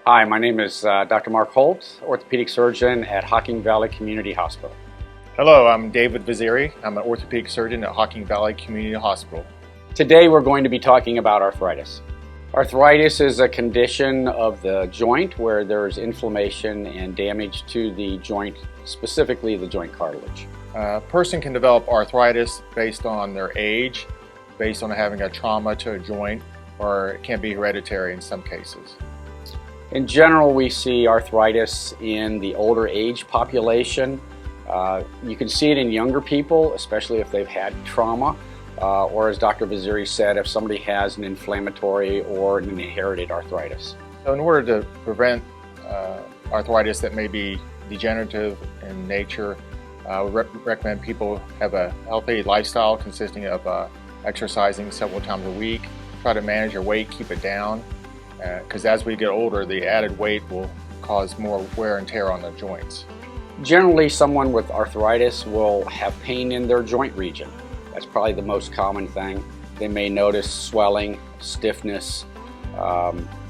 Hi, my name is Dr. Mark Holt, orthopedic surgeon at Hocking Valley Community Hospital. Hello, I'm David Vaziri. I'm an orthopedic surgeon at Hocking Valley Community Hospital. Today we're going to be talking about arthritis. Arthritis is a condition of the joint where there's inflammation and damage to the joint, specifically the joint cartilage. A person can develop arthritis based on their age, based on having a trauma to a joint, or it can be hereditary in some cases. In general, we see arthritis in the older age population. You can see it in younger people, especially if they've had trauma, or as Dr. Vaziri said, if somebody has an inflammatory or an inherited arthritis. So in order to prevent arthritis that may be degenerative in nature, I would recommend people have a healthy lifestyle consisting of exercising several times a week. Try to manage your weight, keep it down, because as we get older, the added weight will cause more wear and tear on the joints. Generally, someone with arthritis will have pain in their joint region. That's probably the most common thing. They may notice swelling, stiffness,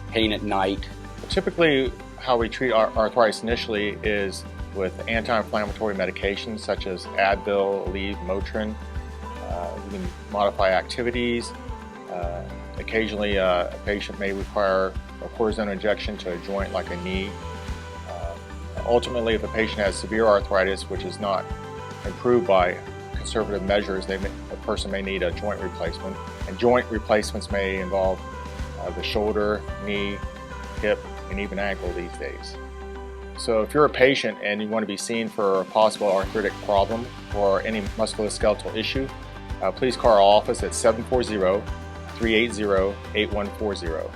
pain at night. Typically, how we treat arthritis initially is with anti-inflammatory medications such as Advil, Aleve, Motrin. We can modify activities. Occasionally, a patient may require a cortisone injection to a joint like a knee. Ultimately, if a patient has severe arthritis, which is not improved by conservative measures, a person may need a joint replacement. And joint replacements may involve the shoulder, knee, hip, and even ankle these days. So if you're a patient and you want to be seen for a possible arthritic problem or any musculoskeletal issue, please call our office at 740-380-8140.